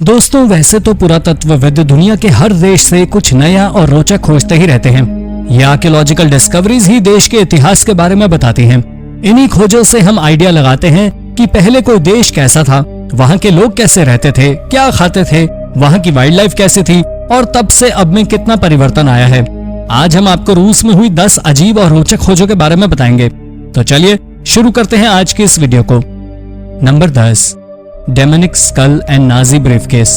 दोस्तों, वैसे तो पुरातत्वविद दुनिया के हर देश से कुछ नया और रोचक खोजते ही रहते हैं। ये आर्कियोलॉजिकल डिस्कवरीज ही देश के इतिहास के बारे में बताती हैं। इन्हीं खोजों से हम आइडिया लगाते हैं कि पहले कोई देश कैसा था, वहाँ के लोग कैसे रहते थे, क्या खाते थे, वहाँ की वाइल्ड लाइफ कैसी थी और तब से अब में कितना परिवर्तन आया है। आज हम आपको रूस में हुई 10 अजीब और रोचक खोजों के बारे में बताएंगे। तो चलिए शुरू करते हैं आज की इस वीडियो को। Number 10, demonic skull and Nazi briefcase.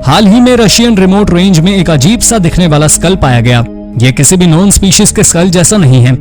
हाल ही में रशियन रिमोट रेंज में एक अजीब सा दिखने वाला स्कल पाया गया। यह किसी भी नॉन स्पीशीज के स्कल जैसा नहीं है।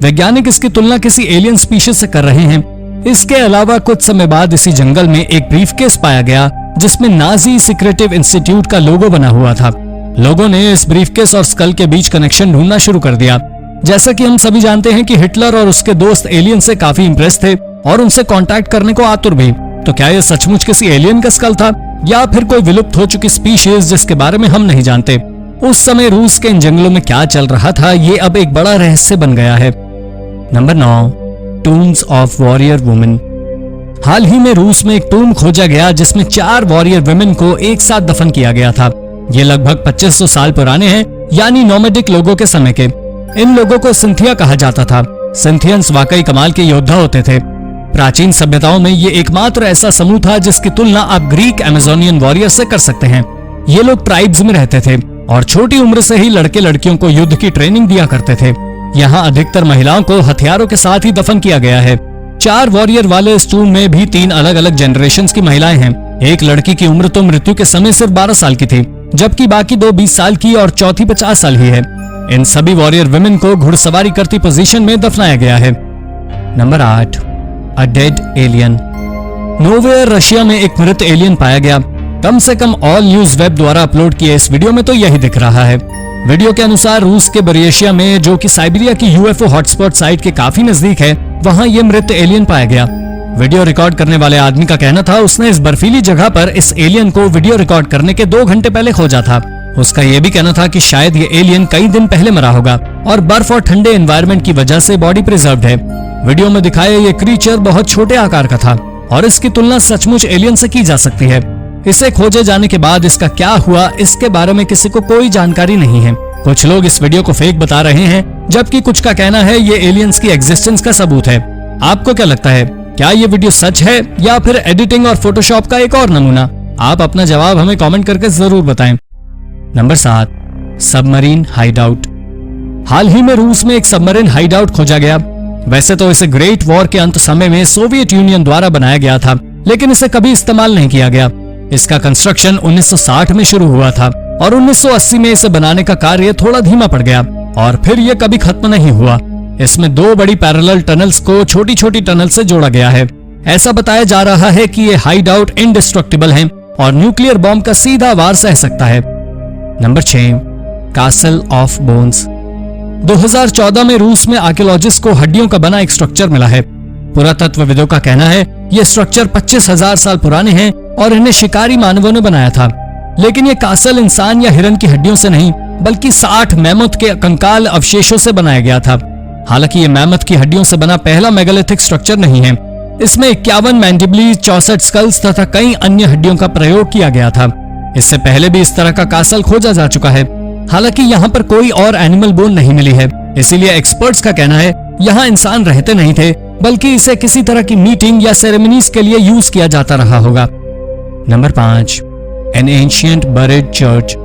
वैज्ञानिक इसकी तुलना किसी एलियन स्पीशीज से कर रहे हैं। इसके अलावा कुछ समय बाद इसी जंगल में एक ब्रीफकेस पाया गया जिसमें नाजी सीक्रेटिव इंस्टीट्यूट का लोगो बना हुआ था। लोगों ने इस ब्रीफकेस और स्कल के बीच कनेक्शन ढूंढना शुरू कर दिया। जैसा कि हम सभी जानते हैं कि हिटलर और उसके दोस्त एलियन से काफी इंप्रेस थे और उनसे कांटेक्ट करने को आतुर भी। तो क्या यह सचमुच किसी एलियन का स्कल था या फिर कोई विलुप्त हो चुकी स्पीशीज जिसके बारे में हम नहीं जानते। उस समय रूस के इन जंगलों में क्या चल रहा था, ये अब एक बड़ा रहस्य बन गया है। Number 9, tombs of warrior women. हाल ही में रूस में एक टूम खोजा गया जिसमें 4 वॉरियर वुमेन को एक साथ दफन किया गया था। ये लगभग 2500 साल पुराने हैं, यानी नोमैडिक लोगों के समय के। इन लोगों को सिंथिया कहा जाता था। सिंथियंस वाकई कमाल के योद्धा होते थे। प्राचीन सभ्यताओं में ये एकमात्र ऐसा समूह था जिसकी तुलना आप ग्रीक अमेजोनियन वॉरियर से कर सकते हैं। ये लोग ट्राइब्स में रहते थे और छोटी उम्र से ही लड़के लड़कियों को युद्ध की ट्रेनिंग दिया करते थे। यहाँ अधिकतर महिलाओं को हथियारों के साथ ही दफन किया गया है। 4 वॉरियर वाले इस टूम में भी 3 अलग अलग जनरेशन की महिलाएं हैं। एक लड़की की उम्र तो मृत्यु के समय सिर्फ 12 साल की थी, जबकि बाकी 2 20 साल की और चौथी 50 साल ही है। इन सभी वॉरियर वुमेन को घुड़सवारी करती पोजीशन में दफनाया गया है। Number 8, a dead alien. Nowhere Russia में एक मृत एलियन पाया गया। कम से कम ऑल न्यूज वेब द्वारा अपलोड किए इस वीडियो में तो यही दिख रहा है। वीडियो के अनुसार रूस के बरियशिया में, जो कि साइबेरिया की यूएफओ हॉटस्पॉट साइट के काफी नजदीक है, वहां ये मृत एलियन पाया गया। वीडियो रिकॉर्ड करने वाले आदमी का कहना था उसने इस बर्फीली जगह पर इस एलियन को वीडियो रिकॉर्ड करने के 2 घंटे पहले खोजा था। उसका यह भी कहना था कि शायद ये एलियन कई दिन पहले मरा होगा और बर्फ और ठंडे एनवायरनमेंट की वजह से बॉडी प्रिजर्व्ड है। वीडियो में दिखाया ये क्रीचर बहुत छोटे आकार का था और इसकी तुलना सचमुच एलियन से की जा सकती है। इसे खोजे जाने के बाद इसका क्या हुआ, इसके बारे में किसी को कोई जानकारी नहीं है। कुछ लोग इस वीडियो को फेक बता रहे हैं, जबकि कुछ का कहना है ये एलियंस की एग्जिस्टेंस का सबूत है। आपको क्या लगता है, क्या ये वीडियो सच है या फिर एडिटिंग और फोटोशॉप का एक और नमूना? आप अपना जवाब हमें कमेंट करके जरूर बताएं। Number 7, submarine hideout. हाल ही में रूस में एक सबमरीन हाइडआउट खोजा गया। वैसे तो इसे ग्रेट वॉर के अंत समय में सोवियत यूनियन द्वारा बनाया गया था, लेकिन इसे कभी इस्तेमाल नहीं किया गया। इसका कंस्ट्रक्शन 1960 में शुरू हुआ था और 1980 में इसे बनाने का कार्य थोड़ा धीमा पड़ गया और फिर यह कभी खत्म नहीं हुआ। इसमें 2 बड़ी पैरेलल टनल्स को छोटी छोटी टनल से जोड़ा गया है। ऐसा बताया जा रहा है कि ये हाइडआउट इंडिस्ट्रक्टिबल है और न्यूक्लियर बॉम्ब का सीधा वार सह सकता है। Number 6, castle of bones. 2014 में रूस में आर्कियोलॉजिस्ट को हड्डियों का बना एक स्ट्रक्चर मिला है। पुरातत्वविदों का कहना है ये स्ट्रक्चर 25,000 साल पुराने हैं और इन्हें शिकारी मानवों ने बनाया था। लेकिन ये कासल इंसान या हिरन की हड्डियों से नहीं, बल्कि 60 मैमथ के कंकाल अवशेषों से बनाया गया था। हालांकि ये मैमथ की हड्डियों से बना पहला मेगालिथिक स्ट्रक्चर नहीं है। इसमें 51 मैंडिबली, 64 स्कल्स तथा कई अन्य हड्डियों का प्रयोग किया गया था। इससे पहले भी इस तरह का कासल खोजा जा चुका है। हालांकि यहाँ पर कोई और एनिमल बोन नहीं मिली है, इसीलिए एक्सपर्ट्स का कहना है यहाँ इंसान रहते नहीं थे, बल्कि इसे किसी तरह की मीटिंग या सेरेमनीज के लिए यूज किया जाता रहा होगा। Number 5, an ancient buried church.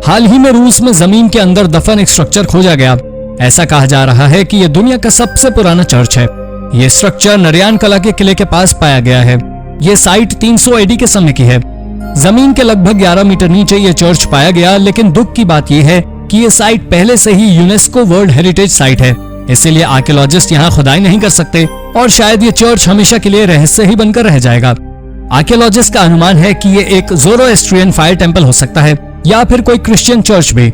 हाल ही में रूस में जमीन के अंदर दफन एक स्ट्रक्चर खोजा गया। ऐसा कहा जा रहा है कि यह दुनिया का सबसे पुराना चर्च है। यह स्ट्रक्चर नरियान कला के किले के पास पाया गया है। यह साइट 300 AD के समय की है। जमीन के लगभग 11 मीटर नीचे यह चर्च पाया गया, लेकिन दुख की बात यह है कि यह साइट पहले से ही यूनेस्को वर्ल्ड हेरिटेज साइट है। इसीलिए आर्कियोलॉजिस्ट यहाँ खुदाई नहीं कर सकते और शायद ये चर्च हमेशा के लिए रहस्य ही बनकर रह जाएगा। आर्कियोलॉजिस्ट का अनुमान है कि ये एक ज़ोरोएस्ट्रियन फायर टेम्पल हो सकता है या फिर कोई क्रिश्चियन चर्च भी।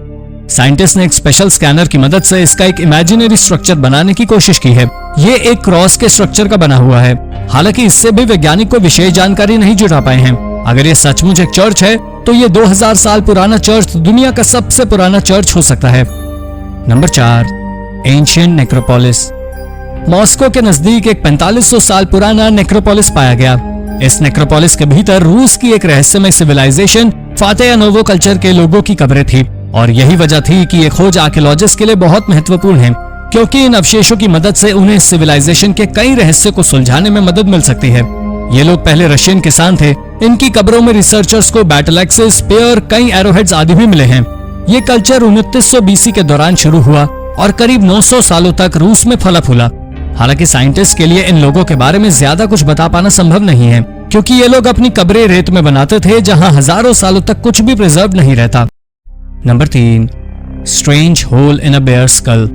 साइंटिस्ट ने एक स्पेशल स्कैनर की मदद से इसका एक इमेजिनरी स्ट्रक्चर बनाने की कोशिश की है। ये एक क्रॉस के स्ट्रक्चर का बना हुआ है। हालांकि इससे भी वैज्ञानिक को विशेष जानकारी नहीं जुटा पाए हैं। अगर ये सचमुच एक चर्च है तो ये 2000 साल पुराना चर्च दुनिया का सबसे पुराना चर्च हो सकता है। Number 4, ancient necropolis. मॉस्को के नजदीक एक 4500 साल पुराना नेक्रोपोलिस पाया गया। इस नेक्रोपोलिस के भीतर रूस की एक रहस्यमय सिविलाइजेशन फातेह नोवो कल्चर के लोगों की कब्रें थी और यही वजह थी कि ये खोज आर्कियोलॉजिस्ट के लिए बहुत महत्वपूर्ण है, क्योंकि इन अवशेषों की मदद से उन्हें इस सिविलाइजेशन के कई रहस्यों को सुलझाने में मदद मिल सकती है। ये लोग पहले रशियन किसान थे। इनकी कब्रों में रिसर्चर्स को बैटल एक्सेस, स्पेयर, कई एरोहेड्स आदि भी मिले हैं। ये कल्चर 2900 बीसी के दौरान शुरू हुआ और करीब 900 सालों तक रूस में फला फूला। हालांकि साइंटिस्ट के लिए इन लोगों के बारे में ज्यादा कुछ बता पाना संभव नहीं है, क्योंकि ये लोग अपनी कब्रें रेत में बनाते थे जहां हजारों सालों तक कुछ भी प्रिजर्व नहीं रहता। Number 3, strange whole in a bear school.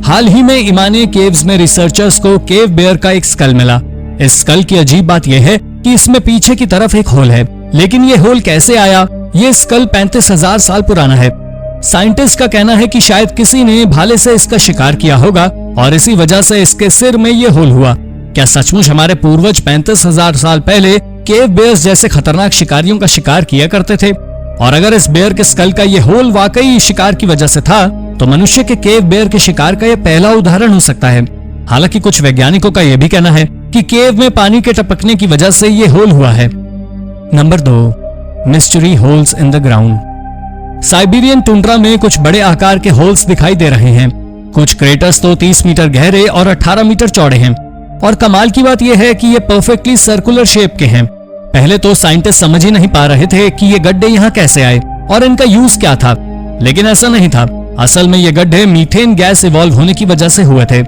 हाल ही में इमानिया केव्स में रिसर्चर्स को केव बेयर का एक स्कल मिला। इस स्कल की अजीब बात यह है कि इसमें पीछे की तरफ एक होल है, लेकिन ये होल कैसे आया? ये स्कल 35,000 साल पुराना है। साइंटिस्ट का कहना है कि शायद किसी ने भाले से इसका शिकार किया होगा और इसी वजह से इसके सिर में ये होल हुआ। क्या सचमुच हमारे पूर्वज 35,000 साल पहले केव बेयर्स जैसे खतरनाक शिकारियों का शिकार किया करते थे? और अगर इस बेयर के स्कल का ये होल वाकई शिकार की वजह से था, तो मनुष्य के केव बेयर के शिकार का यह पहला उदाहरण हो सकता है। हालांकि कुछ वैज्ञानिकों का यह भी कहना है कि केव में पानी के टपकने की वजह से ये होल हुआ है। Number 2, mystery holes in the ground. Siberian tundra में कुछ बड़े आकार के होल्स दिखाई दे रहे हैं। कुछ क्रेटर्स तो 30 मीटर गहरे और 18 मीटर चौड़े हैं और कमाल की बात यह है कि ये परफेक्टली सर्कुलर शेप के हैं। पहले तो साइंटिस्ट समझ ही नहीं पा रहे थे कि ये गड्ढे यहाँ कैसे आए और इनका यूज क्या था, लेकिन ऐसा नहीं था। असल में ये गड्ढे मीथेन गैस इवॉल्व होने की वजह से हुए थे।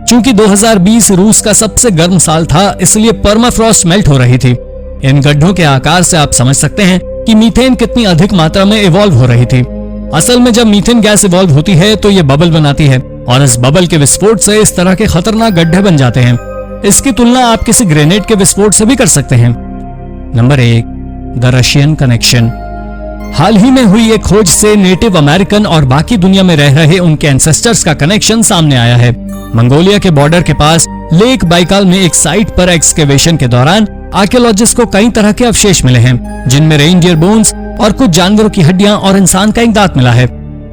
चूंकि 2020 रूस का सबसे गर्म साल था, इसलिए परमाफ्रॉस्ट मेल्ट हो रही थी। इन गड्ढों के आकार से आप समझ सकते हैं कि मीथेन कितनी अधिक मात्रा में इवॉल्व हो रही थी। असल में जब मीथेन गैस इवॉल्व होती है तो ये बबल बनाती है और इस बबल के विस्फोट से इस तरह के खतरनाक गड्ढे बन जाते हैं। इसकी तुलना आप किसी ग्रेनेड के विस्फोट से भी कर सकते हैं। Number 1, the Russian connection. हाल ही में हुई एक खोज से नेटिव अमेरिकन और बाकी दुनिया में रह रहे उनके एंसेस्टर्स का कनेक्शन सामने आया है। मंगोलिया के बॉर्डर के पास लेक बाइकाल में एक साइट पर एक्सकेवेशन के दौरान आर्कियोलॉजिस्ट को कई तरह के अवशेष मिले हैं, जिनमें रेनडियर बोन्स और कुछ जानवरों की हड्डियां और इंसान का एक दांत मिला है।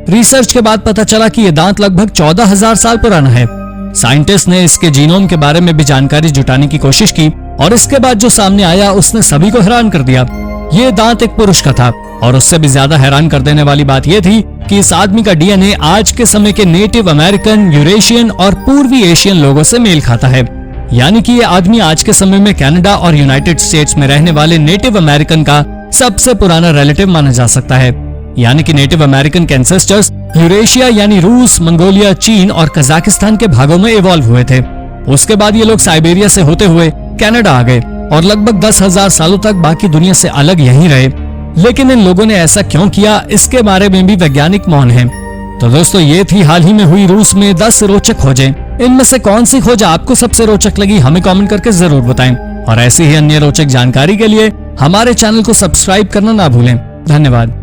रिसर्च के बाद पता चला कि यह दांत लगभग 14,000 साल पुराना है। साइंटिस्ट ने इसके जीनोम के बारे में भी जानकारी जुटाने की कोशिश की और इसके बाद जो सामने आया उसने सभी को हैरान कर दिया। ये दांत एक पुरुष का था और उससे भी ज्यादा हैरान कर देने वाली बात यह थी कि इस आदमी का डीएनए आज के समय के नेटिव अमेरिकन, यूरेशियन और पूर्वी एशियन लोगों से मेल खाता है। यानी कि ये आदमी आज के समय में कनाडा और यूनाइटेड स्टेट्स में रहने वाले नेटिव अमेरिकन का सबसे पुराना रिलेटिव माना जा सकता है। यानी कि नेटिव अमेरिकन के एंसेस्टर्स यूरेशिया यानी रूस, मंगोलिया, चीन और कजाकिस्तान के भागों में इवॉल्व हुए थे। उसके बाद ये लोग साइबेरिया से होते हुए कनाडा आ गए और लगभग 10,000 सालों तक बाकी दुनिया से अलग यहीं रहे। लेकिन इन लोगों ने ऐसा क्यों किया, इसके बारे में भी वैज्ञानिक मौन हैं। तो दोस्तों, ये थी हाल ही में हुई रूस में 10 रोचक खोजें। इनमें से कौन सी खोज आपको सबसे रोचक लगी, हमें कमेंट करके जरूर बताएं। और ऐसी ही अन्य रोचक जानकारी के लिए हमारे चैनल को सब्सक्राइब करना ना भूलें। धन्यवाद।